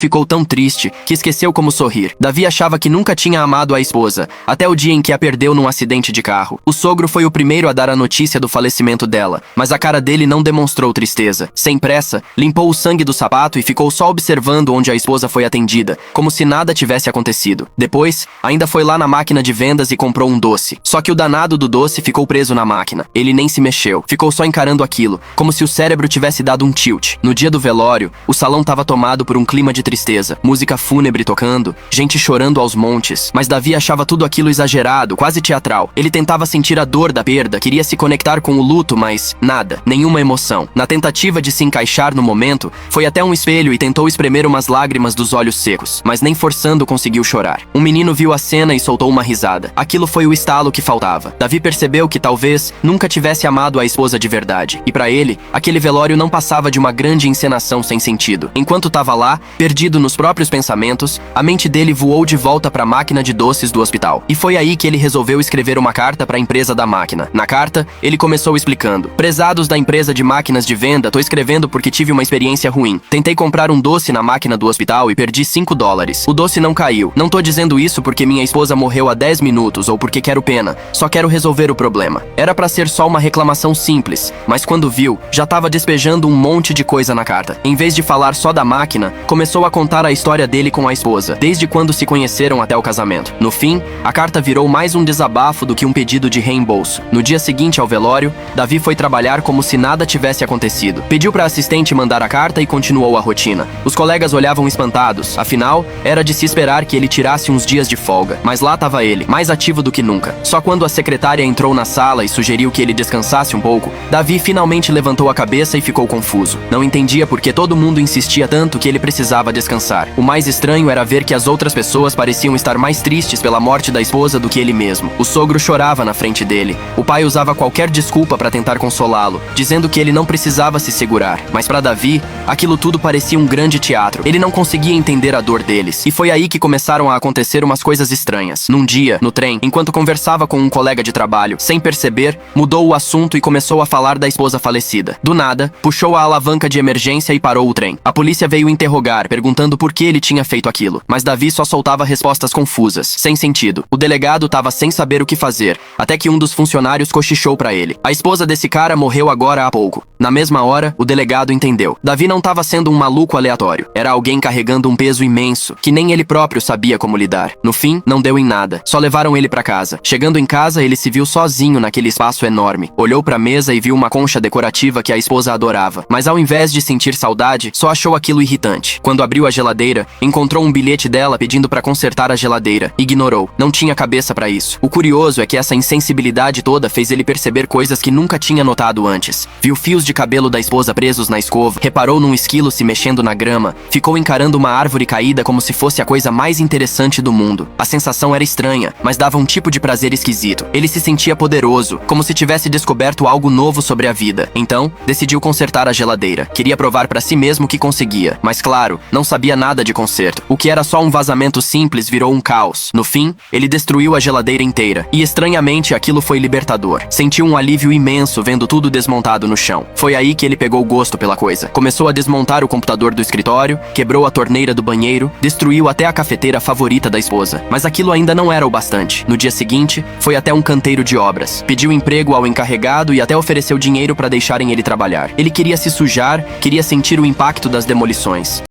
Ficou tão triste que esqueceu como sorrir. Davi achava que nunca tinha amado a esposa, até o dia em que a perdeu num acidente de carro. O sogro foi o primeiro a dar a notícia do falecimento dela, mas a cara dele não demonstrou tristeza. Sem pressa, limpou o sangue do sapato e ficou só observando onde a esposa foi atendida, como se nada tivesse acontecido. Depois, ainda foi lá na máquina de vendas e comprou um doce. Só que o danado do doce ficou preso na máquina. Ele nem se mexeu, ficou só encarando aquilo, como se o cérebro tivesse dado um tilt. No dia do velório, o salão estava tomado por um clima de tristeza, música fúnebre tocando, gente chorando aos montes, mas Davi achava tudo aquilo exagerado, quase teatral. Ele tentava sentir a dor da perda, queria se conectar com o luto, mas nada, nenhuma emoção. Na tentativa de se encaixar no momento, foi até um espelho e tentou espremer umas lágrimas dos olhos secos, mas nem forçando conseguiu chorar. Um menino viu a cena e soltou uma risada. Aquilo foi o estalo que faltava. Davi percebeu que talvez nunca tivesse amado a esposa de verdade, e para ele, aquele velório não passava de uma grande encenação sem sentido. Enquanto estava lá, perdido nos próprios pensamentos, a mente dele voou de volta para a máquina de doces do hospital. E foi aí que ele resolveu escrever uma carta para a empresa da máquina. Na carta, ele começou explicando: "Prezados da empresa de máquinas de venda, tô escrevendo porque tive uma experiência ruim. Tentei comprar um doce na máquina do hospital e perdi $5. O doce não caiu. Não tô dizendo isso porque minha esposa morreu há 10 minutos ou porque quero pena. Só quero resolver o problema." Era para ser só uma reclamação simples, mas quando viu, já tava despejando um monte de coisa na carta. Em vez de falar só da máquina, começou a contar a história dele com a esposa, desde quando se conheceram até o casamento. No fim, a carta virou mais um desabafo do que um pedido de reembolso. No dia seguinte ao velório, Davi foi trabalhar como se nada tivesse acontecido. Pediu para a assistente mandar a carta e continuou a rotina. Os colegas olhavam espantados, afinal, era de se esperar que ele tirasse uns dias de folga. Mas lá estava ele, mais ativo do que nunca. Só quando a secretária entrou na sala e sugeriu que ele descansasse um pouco, Davi finalmente levantou a cabeça e ficou confuso. Não entendia por que todo mundo insistia tanto que ele precisava descansar. O mais estranho era ver que as outras pessoas pareciam estar mais tristes pela morte da esposa do que ele mesmo. O sogro chorava na frente dele. O pai usava qualquer desculpa para tentar consolá-lo, dizendo que ele não precisava se segurar. Mas para Davi, aquilo tudo parecia um grande teatro. Ele não conseguia entender a dor deles. E foi aí que começaram a acontecer umas coisas estranhas. Num dia, no trem, enquanto conversava com um colega de trabalho, sem perceber, mudou o assunto e começou a falar da esposa falecida. Do nada, puxou a alavanca de emergência e parou o trem. A polícia veio interrogar, perguntando por que ele tinha feito aquilo, mas Davi só soltava respostas confusas, sem sentido. O delegado estava sem saber o que fazer, até que um dos funcionários cochichou para ele: "A esposa desse cara morreu agora há pouco." Na mesma hora, o delegado entendeu. Davi não estava sendo um maluco aleatório. Era alguém carregando um peso imenso, que nem ele próprio sabia como lidar. No fim, não deu em nada. Só levaram ele para casa. Chegando em casa, ele se viu sozinho naquele espaço enorme. Olhou para a mesa e viu uma concha decorativa que a esposa adorava. Mas ao invés de sentir saudade, só achou aquilo irritante. Quando abriu a geladeira, encontrou um bilhete dela pedindo para consertar a geladeira. Ignorou. Não tinha cabeça para isso. O curioso é que essa insensibilidade toda fez ele perceber coisas que nunca tinha notado antes. Viu fios de cabelo da esposa presos na escova, reparou num esquilo se mexendo na grama, ficou encarando uma árvore caída como se fosse a coisa mais interessante do mundo. A sensação era estranha, mas dava um tipo de prazer esquisito. Ele se sentia poderoso, como se tivesse descoberto algo novo sobre a vida. Então, decidiu consertar a geladeira. Queria provar para si mesmo que conseguia, mas claro, não sabia nada de conserto. O que era só um vazamento simples virou um caos. No fim, ele destruiu a geladeira inteira, e estranhamente aquilo foi libertador. Sentiu um alívio imenso vendo tudo desmontado no chão. Foi aí que ele pegou gosto pela coisa. Começou a desmontar o computador do escritório, quebrou a torneira do banheiro, destruiu até a cafeteira favorita da esposa. Mas aquilo ainda não era o bastante. No dia seguinte, foi até um canteiro de obras. Pediu emprego ao encarregado e até ofereceu dinheiro para deixarem ele trabalhar. Ele queria se sujar, queria sentir o impacto das demolições.